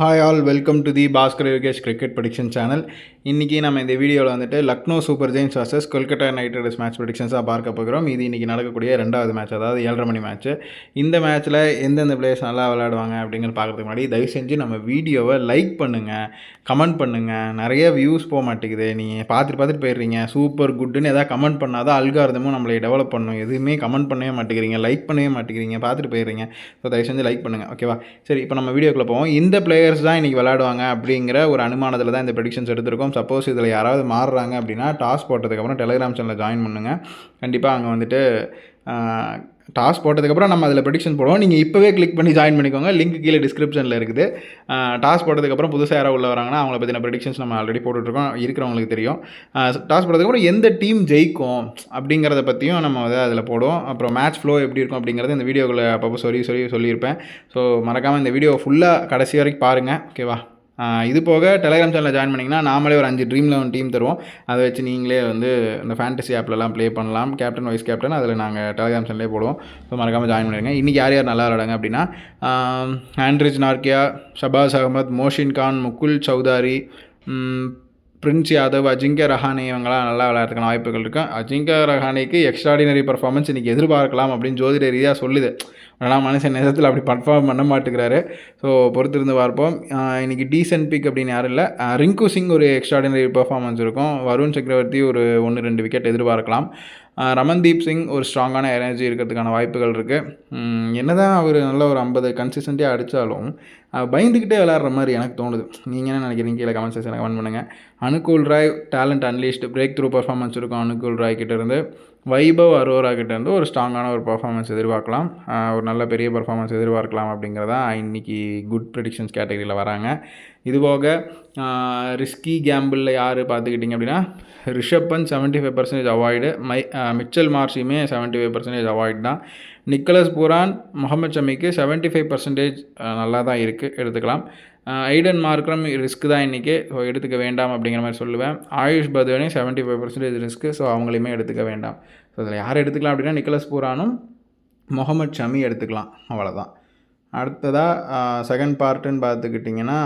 Hi all, welcome to the Bhaskar Yogesh cricket prediction channel. இன்றைக்கி நம்ம இந்த வீடியோவில் வந்துட்டு Lucknow Super Giants versus Kolkata Knight Riders match ப்ரெடிக்ஷன்ஸாக பார்க்க போகிறோம். இது இன்றைக்கி நடக்கக்கூடிய ரெண்டாவது மேட்ச், அதாவது 7:30 மணி மேட்ச்சு. இந்த மேட்ச்சில் எந்தெந்த பிளேயர்ஸ் நல்லா விளையாடுவாங்க அப்படிங்கிறது பார்க்குறதுக்கு முன்னாடி தயவு செஞ்சு நம்ம வீடியோவை லைக் பண்ணுங்கள், கமெண்ட் பண்ணுங்கள். நிறைய வியூஸ் போக மாட்டேங்குது, நீங்கள் பார்த்துட்டு போயிடுறீங்க. சூப்பர் குட்டுன்னு எதாவது கமெண்ட் பண்ணால் தான் அல்காரிதமும் நம்மளை டெவலப் பண்ணணும். எதுவுமே கமெண்ட் பண்ணவே மாட்டேங்கிறீங்க, லைக் பண்ணவே மாட்டேங்கிறீங்க, பார்த்துட்டு போயிடுறீங்க. ஸோ தயவு செஞ்சு லைக் பண்ணுங்கள், ஓகேவா? சரி, இப்போ நம்ம வீடியோக்குள்ளே போவோம். இந்த பிளேயர்ஸ் தான் இன்றைக்கி விளையாடுவாங்க அப்படிங்கிற ஒரு அனுமானத்தில் தான் இந்த ப்ரெடிக்ஷன்ஸ் எடுத்திருக்கோம். சப்போஸ் இதில் யாராவது மாறுறாங்க அப்படின்னா டாஸ் போட்டதுக்கப்புறம் டெலிகிராம் சேனலில் ஜாயின் பண்ணுங்கள். கண்டிப்பாக அங்கே வந்துட்டு டாஸ் போட்டதுக்கப்புறம் நம்ம அதில் ப்ரெடிக்ஷன் போடுவோம். நீங்கள் இப்போவே கிளிக் பண்ணி ஜாயின் பண்ணிக்கோங்க. லிங்க் கீழே டிஸ்கிரிப்ஷனில் இருக்குது. டாஸ் போட்டதுக்கப்புறம் புதுசாக யாராவது உள்ள வராங்கன்னா அவங்கள பற்றின ப்ரெடிக்ஷன்ஸ் நம்ம ஆல்ரெடி போட்டுட்ருக்கோம், இருக்கிறவங்களுக்கு தெரியும். டாஸ் போட்டதுக்கப்புறம் எந்த டீம் ஜெயிக்கும் அப்படிங்கிறத பற்றியும் நம்ம வந்து அதில் போடுவோம். அப்புறம் மேட்ச் ஃப்ளோ எப்படி இருக்கும் அப்படிங்கிறது இந்த வீடியோக்குள்ளே அப்பப்போ சொல்லியிருப்பேன். ஸோ மறக்காமல் இந்த வீடியோ ஃபுல்லாக கடைசி வரைக்கும் பாருங்கள், ஓகேவா? இது போக டெலிகிராம் சேனலில் ஜாயின் பண்ணிங்கன்னா நாமளே ஒரு 5 ட்ரீம் 11 டீம் தருவோம். அதை வச்சு நீங்களே வந்து இந்த ஃபேண்டசி ஆப்லலாம் ப்ளே பண்ணலாம். கேப்டன் வைஸ் கேப்டன் அதில் நாங்கள் டெலிகிராம் சேனலே போடுவோம். ஸோ மறக்காமல் ஜாயின் பண்ணிடுங்க. இன்றைக்கி யார் நல்லா விளாடுங்க அப்படின்னா Anrich Nortje, Shahbaz Ahmed, Mohsin Khan, Mukul Choudhary, Prince Yadav, Ajinkya Rahane இவங்களாம் நல்லா விளையாடுறதுக்கான வாய்ப்புகள் இருக்குது. அஜிங்கியா ரஹானேக்கு எக்ஸ்ட்ராடினரி பர்ஃபார்மன்ஸ் இன்றைக்கி எதிர்பார்க்கலாம் அப்படின்னு ஜோதிட ரீதியாக சொல்லுது. ஆனால் மனுஷன் நேரத்தில் அப்படி பர்ஃபார்ம் பண்ண மாட்டேங்கிறாரு. ஸோ பொறுத்திருந்து பார்ப்போம். இன்றைக்கி டீசென்ட் பிக் அப்படின்னு யாரும் இல்லை. ரிங்கு சிங் ஒரு எக்ஸ்ட்ராடினரி பர்ஃபார்மன்ஸ் இருக்கும். வருண் சக்கரவர்த்தி ஒரு 1-2 விக்கெட் எதிர்பார்க்கலாம். ரமன்தீப் சிங் ஒரு ஸ்ட்ராங்கான எனர்ஜி இருக்கிறதுக்கான வாய்ப்புகள் இருக்குது. என்ன தான் அவர் நல்ல ஒரு 50 கன்சிஸ்டண்ட்டாக அடித்தாலும் பயந்துக்கிட்டே விளையாடுற மாதிரி எனக்கு தோணுது. நீங்கள் என்ன நினைக்கிறீங்க? கீழே கமெண்ட் செக்ஷனில் கமெண்ட் பண்ணுங்கள். Anukul Roy talent unleashed, breakthrough performance இருக்கும் அனுகூல் ராய் கிட்டேருந்து. வைபவ் அரோரா கிட்டேருந்து ஒரு ஸ்ட்ராங்கான ஒரு பர்ஃபார்மன்ஸ் எதிர்பார்க்கலாம். ஒரு நல்ல பெரிய பர்ஃபார்மன்ஸ் எதிர்பார்க்கலாம் அப்படிங்கிறதான் இன்றைக்கி குட் ப்ரெடிக்ஷன்ஸ் கேட்டகரியில் வராங்க. இதுபோக ரிஸ்கி கேம்பிளில் யார் பார்த்துக்கிட்டிங்க அப்படின்னா ரிஷப் பந்த் 75% அவாய்டு, மிச்சல் மார்ஷியுமே 75% அவாய்டு தான். நிக்கலஸ் பூரான், முகமது ஷமிக்கு 75% நல்லா தான் இருக்குது, எடுத்துக்கலாம். ஐடன் மார்க்ரம் ரிஸ்க் தான் இன்றைக்கி, ஸோ எடுத்துக்க வேண்டாம் அப்படிங்கிற மாதிரி சொல்லுவேன். ஆயுஷ் பத்வனி 75% ரிஸ்க்கு, ஸோ அவங்களையுமே எடுத்துக்க வேண்டாம். ஸோ அதில் யார் எடுத்துக்கலாம் அப்படின்னா நிக்கலஸ் பூரானும் முகமது ஷமி எடுத்துக்கலாம், அவ்வளோதான். அடுத்ததாக செகண்ட் பார்ட்டுன்னு பார்த்துக்கிட்டிங்கன்னா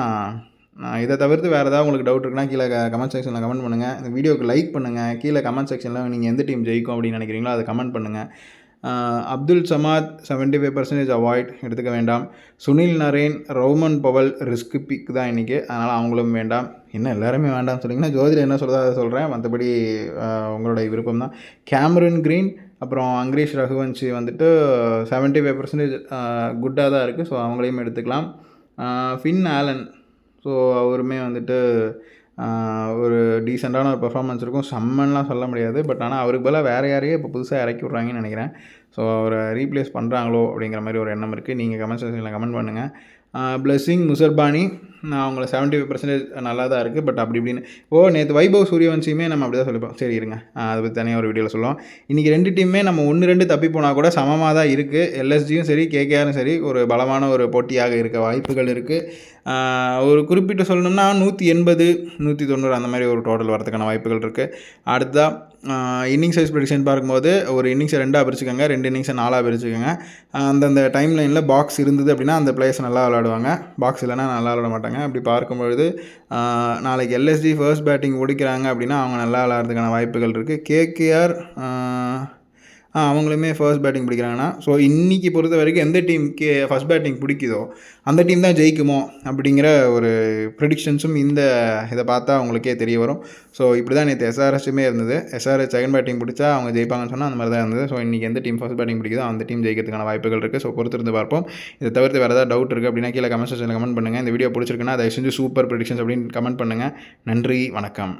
இதை தவிர்த்து வேறு ஏதாவது உங்களுக்கு டவுட் இருக்குன்னா கீழே கமெண்ட் செக்ஷனில் கமெண்ட் பண்ணுங்கள். இந்த வீடியோக்கு லைக் பண்ணுங்கள். கீழே கமெண்ட் செக்ஷனில் நீங்கள் எந்த டீம் ஜெயிக்கும் அப்படின்னு நினைக்கிறீங்களோ அதை கமெண்ட் பண்ணுங்கள். அப்துல் சமாத் 75% அவாய்ட், எடுத்துக்க வேண்டாம். Sunil Narine, Rovman Powell risk pick தான் இன்றைக்கி, அதனால் அவங்களும் வேண்டாம். என்ன எல்லாருமே வேண்டாம்னு சொன்னீங்கன்னா ஜோதியில் என்ன சொல்கிறதோ அதை சொல்கிறேன், மற்றபடி உங்களுடைய விருப்பம் தான். கேமரன் க்ரீன் அப்புறம் அங்கரீஷ் ரகுவன்ஷி வந்துட்டு 75% குட்டாக தான் இருக்குது, ஸோ அவங்களையும் எடுத்துக்கலாம். ஃபின் ஆலன், ஸோ அவருமே வந்துட்டு ஒரு டீசெண்டான ஒரு பெர்ஃபார்மன்ஸ் இருக்கும். செம்மன்லாம் சொல்ல முடியாது, பட் ஆனால் அவருக்கு பதிலாக வேறு யாரையே இப்போ புதுசாக இறக்கி விட்றாங்கன்னு நினைக்கிறேன். ஸோ அவரை ரீப்ளேஸ் பண்ணுறாங்களோ அப்படிங்கிற மாதிரி ஒரு எண்ணம் இருக்குது. நீங்கள் கமெண்ட் செக்ஷனில் கமெண்ட் பண்ணுங்கள். பிளெஸிங் முசர்பானி, அவங்கள 75% நல்லா தான் இருக்குது, பட் அப்படி இப்படின்னு நேற்று வைபவ் சூரியவன்சியுமே நம்ம அப்படி தான் சொல்லிப்போம். சரி இருங்க, அதை பற்றி தனியாக ஒரு வீடியோவில் சொல்லுவோம். இன்றைக்கி 2 டீமுமே நம்ம 1-2 தப்பி போனால் கூட சமமாக தான் இருக்குது. எல்எஸ்ஜியும் சரி கேகேஆரும் சரி ஒரு பலமான ஒரு போட்டியாக இருக்க வாய்ப்புகள் இருக்குது. ஒரு குறிப்பிட்டு சொல்லணும்னா 180, 190 அந்த மாதிரி ஒரு டோட்டல் வரதுக்கான வாய்ப்புகள் இருக்குது. அடுத்ததாக இன்னிங்ஸ் வைஸ் ப்ரெடிக்ஷன் பார்க்கும்போது ஒரு இன்னிங்ஸை 2ஆக பிரிச்சுக்கோங்க, 2 இன்னிங்ஸை 4ஆக பிரிச்சுக்கோங்க. அந்தந்த டைம் லைனில் பாக்ஸ் இருந்தது அப்படின்னா அந்த பிளேயர்ஸ் நல்லா விளையாடுவாங்க, பாக்ஸ் இல்லைன்னா நல்லா விளையாட மாட்டாங்க. அப்படி பார்க்கும்பொழுது நாளைக்கு எல்எஸ்ஜி ஃபர்ஸ்ட் பேட்டிங் முடிக்கிறாங்க அப்படின்னா அவங்க நல்லா விளையாடுறதுக்கான வாய்ப்புகள் இருக்குது. கேகேஆர் அவங்களுமே ஃபர்ஸ்ட் பேட்டிங் பிடிக்கிறாங்கன்னா, ஸோ இன்றைக்கி பொறுத்த வரைக்கும் எந்த டீமுக்கு ஃபர்ஸ்ட் பேட்டிங் பிடிக்குதோ அந்த டீம் தான் ஜெயிக்குமோ அப்படிங்கிற ஒரு ப்ரெடிக்ஷன்ஸும் இதை பார்த்தா அவங்களுக்கே தெரிய வரும். ஸோ இப்படி தான் நேற்று எஸ்ஆர்எஸ்ஸுமே இருந்தது. எஸ்ஆர்எஸ் செகண்ட் பேட்டிங் பிடிச்சா அவங்க ஜெயிப்பாங்கன்னு சொன்னால் அந்த மாதிரி தான் இருந்தது. ஸோ இன்றைக்கி எந்த டீம் ஃபர்ஸ்ட் பேட்டிங் பிடிக்குதோ அந்த டீம் ஜெயிக்கிறதுக்கான வாய்ப்புகள் இருக்குது. ஸோ பொறுத்திருந்து பார்ப்போம். இதை தவிர்த்து வேறு ஏதாவது டவுட் இருக்குது அப்படின்னா கீழே கமெண்ட் செக்ஷனில் கமெண்ட் பண்ணுங்கள். இந்த வீடியோ பிடிச்சிருக்குன்னா தயவு செஞ்சு சூப்பர் ப்ரெடிக்ஷன்ஸ் அப்படின்னு கமெண்ட் பண்ணுங்கள். நன்றி, வணக்கம்.